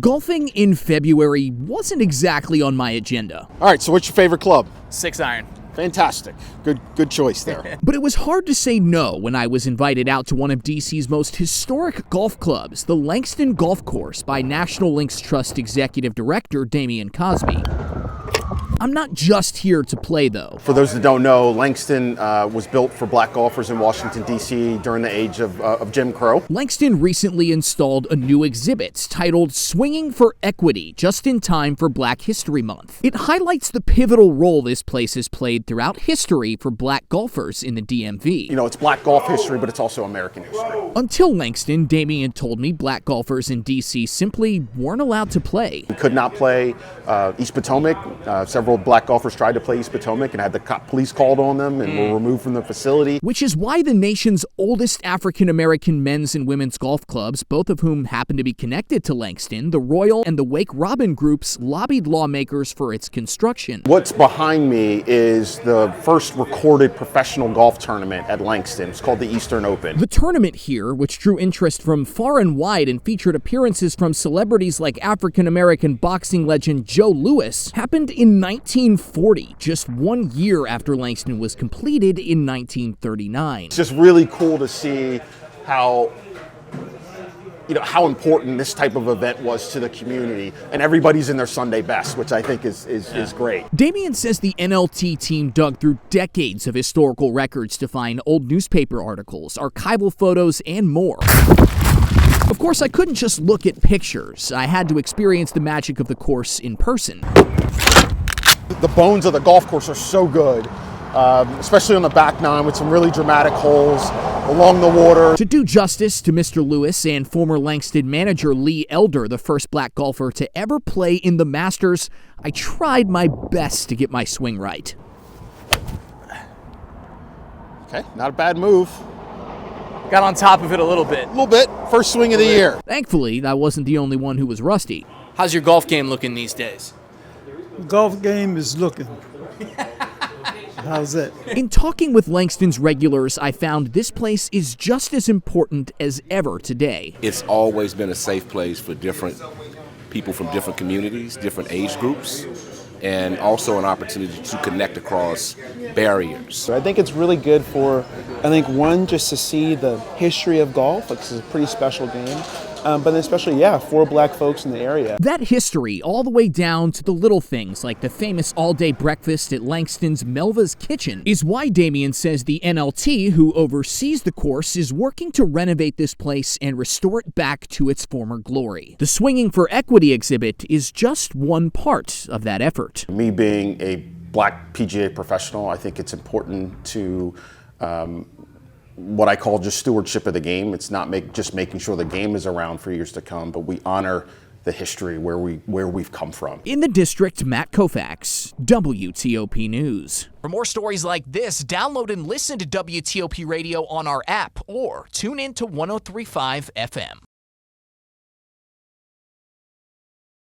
Golfing in February wasn't exactly on my agenda. All right, so what's your favorite club? 6-iron. Fantastic. Good choice there. But it was hard to say no when I was invited out to one of DC's most historic golf clubs, the Langston Golf Course, by National Links Trust Executive Director Damian Cosby. I'm not just here to play, though. For those that don't know, Langston was built for black golfers in Washington, D.C. during the age of Jim Crow. Langston recently installed a new exhibit titled Swinging for Equity, just in time for Black History Month. It highlights the pivotal role this place has played throughout history for black golfers in the DMV. You know, it's black golf history, but it's also American history. Until Langston, Damian told me black golfers in D.C. simply weren't allowed to play. We could not play East Potomac. Several black golfers tried to play East Potomac and had the police called on them and were removed from the facility. Which is why the nation's oldest African-American men's and women's golf clubs, both of whom happen to be connected to Langston, the Royal and the Wake Robin groups, lobbied lawmakers for its construction. What's behind me is the first recorded professional golf tournament at Langston. It's called the Eastern Open. The tournament here, which drew interest from far and wide and featured appearances from celebrities like African-American boxing legend Joe Louis, happened in 1940, just 1 year after Langston was completed in 1939. It's just really cool to see how important this type of event was to the community, and everybody's in their Sunday best, which I think is great. Damian says the NLT team dug through decades of historical records to find old newspaper articles, archival photos, and more. Of course, I couldn't just look at pictures. I had to experience the magic of the course in person. The bones of the golf course are so good, especially on the back nine with some really dramatic holes along the water. To do justice to Mr. Lewis and former Langston manager Lee Elder, the first black golfer to ever play in the Masters, I tried my best to get my swing right. Okay, not a bad move. Got on top of it a little bit. A little bit. First swing of the year. Thankfully, I wasn't the only one who was rusty. How's your golf game looking these days? Golf game is looking. How's it? In talking with Langston's regulars, I found this place is just as important as ever today. It's always been a safe place for different people from different communities, different age groups, and also an opportunity to connect across barriers. So I think it's really good for, one, just to see the history of golf. It's a pretty special game. But then especially, for black folks in the area. That history, all the way down to the little things like the famous all-day breakfast at Langston's Melva's Kitchen, is why Damian says the NLT, who oversees the course, is working to renovate this place and restore it back to its former glory. The Swinging for Equity exhibit is just one part of that effort. Me being a black PGA professional, I think it's important to what I call just stewardship of the game. It's not just making sure the game is around for years to come, but we honor the history where we've come from. In the district, Matt Kaufax, WTOP News. For more stories like this, download and listen to WTOP Radio on our app or tune in to 103.5 FM.